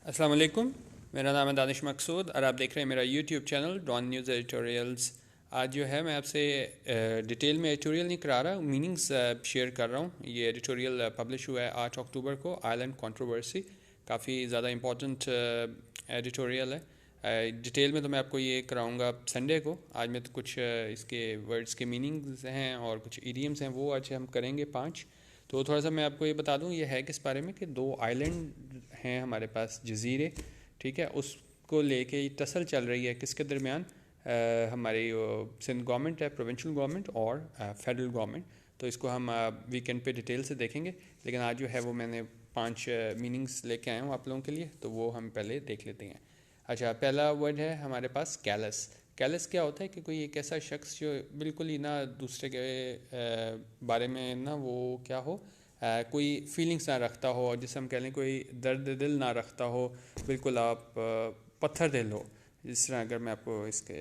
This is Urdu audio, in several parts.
السلام علیکم، میرا نام ہے دانش مقصود اور آپ دیکھ رہے ہیں میرا YouTube channel Dawn news editorials. آج جو ہے میں آپ سے ڈیٹیل میں ایڈیٹوریل نہیں کرا رہا، میننگز شیئر کر رہا ہوں۔ یہ ایڈیٹوریل پبلش ہوا ہے 8 اکتوبر کو، آئرلینڈ کنٹروورسی، کافی زیادہ امپورٹنٹ ایڈیٹوریل ہے۔ ڈیٹیل میں تو میں آپ کو یہ کراؤں گا سنڈے کو۔ آج میں تو کچھ اس کے ورڈز کے میننگز ہیں اور کچھ ایڈیمز ہیں، وہ آج ہم کریں گے 5۔ تو تھوڑا سا میں آپ کو یہ بتا دوں، یہ ہے کس بارے میں کہ 2 آئیلینڈ ہیں ہمارے پاس، جزیرے، ٹھیک ہے، اس کو لے کے ٹسل چل رہی ہے کس کے درمیان، ہماری سندھ گورنمنٹ ہے، پروونشل گورنمنٹ اور فیڈرل گورنمنٹ۔ تو اس کو ہم ویکینڈ پہ ڈیٹیل سے دیکھیں گے، لیکن آج جو ہے وہ میں نے 5 میننگز لے کے آیا ہوں آپ لوگوں کے لیے، تو وہ ہم پہلے دیکھ لیتے ہیں۔ اچھا، پہلا ورڈ ہے ہمارے پاس کیلس۔ کیلس کیا ہوتا ہے کہ کوئی ایک ایسا شخص جو بالکل ہی نہ دوسرے کے بارے میں نہ وہ کیا ہو، کوئی فیلنگس نہ رکھتا ہو، اور جسے ہم کہہ لیں کوئی درد دل نہ رکھتا ہو، بالکل آپ پتھر دل ہو۔ جس طرح اگر میں آپ کو اس کے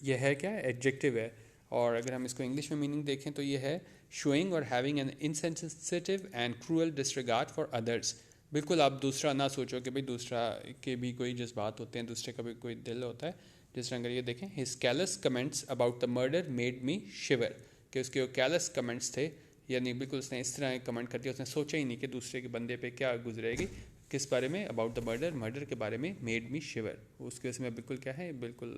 یہ ہے کیا ایڈجیکٹو ہے، اور اگر ہم اس کو انگلش میں میننگ دیکھیں تو یہ ہے شوئنگ اور having an insensitive and cruel disregard for others. بالکل آپ دوسرا نہ سوچو کہ بھئی دوسرا کے بھی کوئی جذبات ہوتے ہیں، دوسرے کا بھی کوئی دل ہوتا ہے۔ جس طرح اگر یہ دیکھیں، his callous comments about the murder made me sure, کہ اس کے وہ کیلس کمنٹس تھے، یعنی بالکل اس نے اس طرح کمنٹ کر دیا، اس نے سوچا ہی نہیں کہ دوسرے کے بندے پہ کیا گزرے گی، کس بارے میں، اباؤٹ دا مرڈر کے بارے میں، میڈ می شیور، اس کے اس میں بالکل کیا ہے، بالکل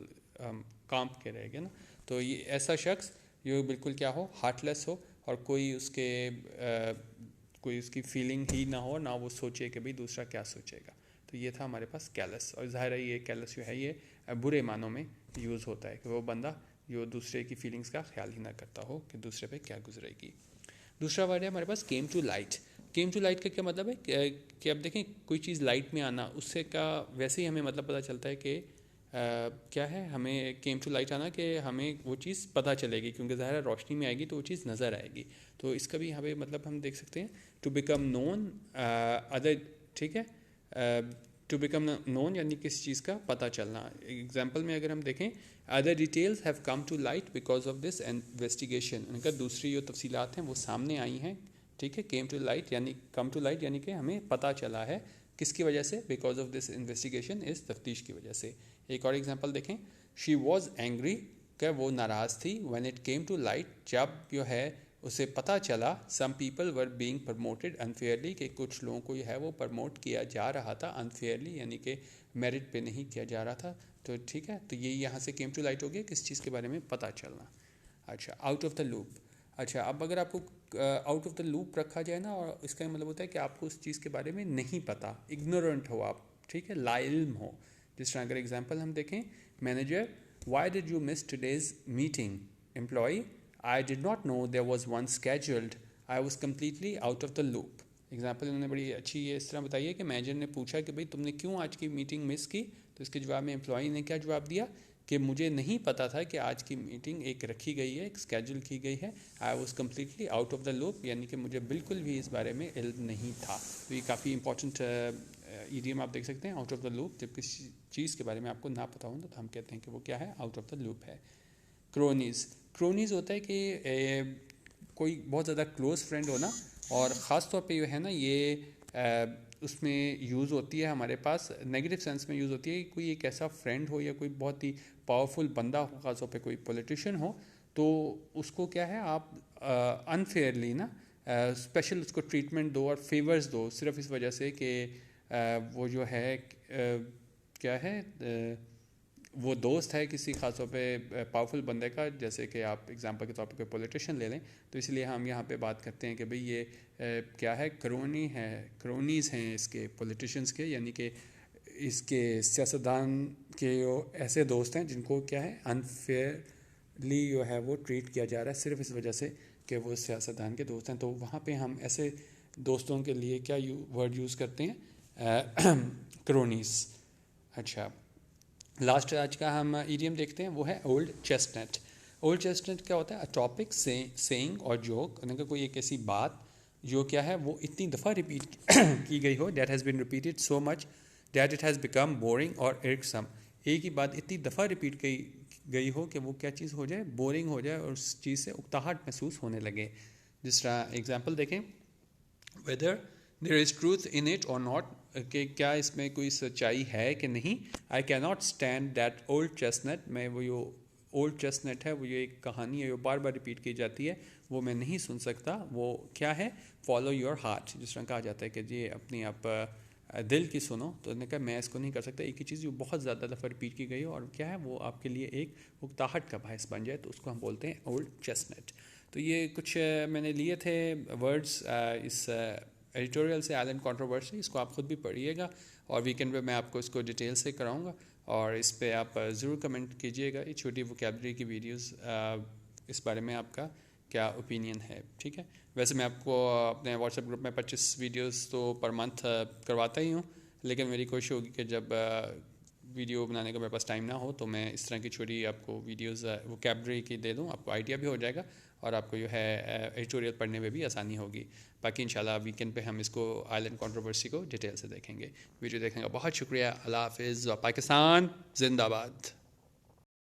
کانپ کے رہ گئے نا۔ تو یہ ایسا شخص جو بالکل کیا ہو، ہارٹ لیس ہو، اور کوئی اس کے کوئی اس کی فیلنگ ہی نہ ہو، نہ وہ سوچے کہ بھئی دوسرا کیا سوچے گا۔ تو یہ تھا ہمارے پاس کیلس، اور ظاہر ہے یہ کیلس جو ہے یہ برے معنوں میں یوز ہوتا ہے، کہ وہ بندہ جو دوسرے کی فیلنگز کا خیال ہی نہ کرتا ہو کہ دوسرے پہ کیا گزرے گی۔ دوسرا ورڈ ہے ہمارے پاس came to light. Came to light کا کیا مطلب ہے کہ اب دیکھیں کوئی چیز لائٹ میں آنا، اس سے کا ویسے ہی ہمیں مطلب پتہ چلتا ہے کہ کیا ہے، ہمیں کیم ٹو لائٹ آنا کہ ہمیں وہ چیز پتہ چلے گی، کیونکہ ظاہر ہے روشنی میں آئے گی تو وہ چیز نظر آئے گی۔ تو اس کا بھی یہاں پہ مطلب ہم دیکھ سکتے ہیں ٹو بیکم نون ادر، ٹھیک ہے، ٹو بیکم نون یعنی کسی چیز کا پتہ چلنا۔ ایگزامپل میں اگر ہم دیکھیں، other details have come to light because of this investigation, ان کا دوسری جو تفصیلات ہیں وہ سامنے آئی ہیں، ٹھیک ہے۔ کیم ٹو لائٹ یعنی کم ٹو لائٹ یعنی کہ ہمیں پتہ چلا ہے، کس کی وجہ سے، بیکاز آف دس انویسٹیگیشن، اس تفتیش کی وجہ سے۔ ایک اور ایگزامپل دیکھیں، شی واز اینگری، کہ وہ ناراض تھی، when it came to light, جب جو ہے اسے پتہ چلا، some people were being promoted unfairly, کہ کچھ لوگوں کو جو ہے وہ پروموٹ کیا جا رہا تھا انفیئرلی، یعنی کہ میرٹ پہ نہیں کیا جا رہا تھا۔ تو ٹھیک ہے، تو یہ یہاں سے کیم ٹو لائٹ ہو گیا کس چیز کے بارے میں پتہ چلنا۔ اچھا، آؤٹ آف دا لوپ۔ اچھا، اب اگر آپ کو آؤٹ آف دا لوپ رکھا جائے نا، اور اس کا مطلب ہوتا ہے کہ آپ کو اس چیز کے بارے میں نہیں پتہ، اگنورنٹ ہو آپ، ٹھیک ہے، لا علم ہو۔ جس طرح اگر ایگزامپل ہم دیکھیں، manager, why did you miss today's meeting? Employee, I did not know there was one scheduled, I was completely out of the loop. Example انہوں نے بڑی اچھی اس طرح بتائی ہے کہ مینیجر نے پوچھا کہ بھئی تم نے کیوں آج کی میٹنگ مس کی؟ تو اس کے جواب میں امپلائی نے کیا جواب دیا کہ مجھے نہیں پتا تھا کہ آج کی میٹنگ ایک رکھی گئی ہے، ایک اسکیجول کی گئی ہے، آئی was completely out of the loop, یعنی کہ مجھے بالکل بھی اس بارے میں علم نہیں تھا۔ تو یہ کافی امپورٹنٹ ایڈیم آپ دیکھ سکتے ہیں، آؤٹ آف دا لوپ، جب کسی چیز کے بارے میں آپ کو نہ پتہ ہو تو ہم کہتے ہیں کہ وہ کیا ہے، آؤٹ آف دا لوپ ہے۔ کرونیز، کرونیز ہوتا ہے کہ کوئی بہت زیادہ کلوز فرینڈ ہونا، اور خاص طور پہ جو ہے نا یہ اس میں یوز ہوتی ہے ہمارے پاس، نیگیٹو سینس میں یوز ہوتی ہے، کوئی ایک ایسا فرینڈ ہو یا کوئی بہت ہی پاورفل بندہ ہو، خاص طور پہ کوئی پولیٹیشین ہو، تو اس کو کیا ہے آپ انفیئرلی نا اسپیشل اس کو ٹریٹمنٹ دو اور فیورز دو، صرف اس وجہ سے کہ وہ جو ہے کیا ہے، وہ دوست ہے کسی خاص طور پہ پاورفل بندے کا، جیسے کہ آپ ایگزامپل کے طور پہ کوئی پولیٹیشین لے لیں، تو اس لیے ہم یہاں پہ بات کرتے ہیں کہ بھئی یہ کیا ہے، کرونی ہے، کرونیز ہیں اس کے پولیٹیشینس کے، یعنی کہ اس کے سیاستدان کے ایسے دوست ہیں جن کو کیا ہے انفیئرلی جو ہے وہ ٹریٹ کیا جا رہا ہے، صرف اس وجہ سے کہ وہ سیاستدان کے دوست ہیں۔ تو وہاں پہ ہم ایسے دوستوں کے لیے کیا ورڈ یوز کرتے ہیں، کرونیز۔ اچھا، لاسٹ آج کا ہم ایڈیم دیکھتے ہیں، وہ ہے اولڈ چیسٹنٹ۔ اولڈ چیسٹنٹ کیا ہوتا ہے، اے ٹاپک، سینگ اور جوک، یعنی کہ کوئی ایک ایسی بات جو کیا ہے وہ اتنی دفعہ ریپیٹ کی گئی ہو، that has been repeated so much that it has become boring اور ارکسم، ایک ہی بات اتنی دفعہ ریپیٹ گئی ہو کہ وہ کیا چیز ہو جائے، بورنگ ہو جائے، اور اس چیز سے اکتاہٹ محسوس ہونے لگے۔ جس طرح ایگزامپل دیکھیں، whether there is truth in it or not, کہ کیا اس میں کوئی سچائی ہے کہ نہیں. آئی کی ناٹ اسٹینڈ دیٹ اولڈ چیسنٹ. میں وہ جو اولڈ چیسنٹ ہے وہ یہ ایک کہانی ہے جو بار بار ریپیٹ کی جاتی ہے, وہ میں نہیں سن سکتا. وہ کیا ہے, فالو یور ہارٹ, جس طرح کہا جاتا ہے کہ جی اپنی آپ دل کی سنو. تو انہوں نے کہا میں اس کو نہیں کر سکتا. ایک ہی چیز جو بہت زیادہ دفعہ ریپیٹ کی گئی ہو اور کیا ہے وہ آپ کے لیے ایک اکتاہٹ کا باعث بن جائے, تو اس کو ہم بولتے ہیں اولڈ چیسنٹ. تو یہ کچھ میں نے لیے تھے ورڈز اس ایڈیٹوریل سے, آئلینڈ کنٹروورسی. اس کو آپ خود بھی پڑھیے گا اور ویکینڈ پہ میں آپ کو اس کو ڈیٹیل سے کراؤں گا, اور اس پہ آپ ضرور کمنٹ کیجیے گا. یہ چھوٹی ووکیبلری کی ویڈیوز, اس بارے میں آپ کا کیا اوپینین ہے. ٹھیک ہے, ویسے میں آپ کو اپنے واٹس ایپ گروپ میں 25 ویڈیوز تو پر منتھ کرواتا ہی ہوں, لیکن میری کوشش ہوگی کہ جب ویڈیو بنانے کا میرے پاس ٹائم نہ ہو تو میں اس طرح کی چھوٹی آپ کو ویڈیوز ووکیبلری کی دے دوں. آپ کو آئیڈیا بھی ہو جائے گا اور آپ کو جو ہے ایڈیٹوریل پڑھنے میں بھی آسانی ہوگی. باقی انشاءاللہ ویکینڈ پہ ہم اس کو آئلینڈ کنٹروورسی کو ڈیٹیل سے دیکھیں گے. ویڈیو دیکھنے کا بہت شکریہ. اللہ حافظ. پاکستان زندہ باد.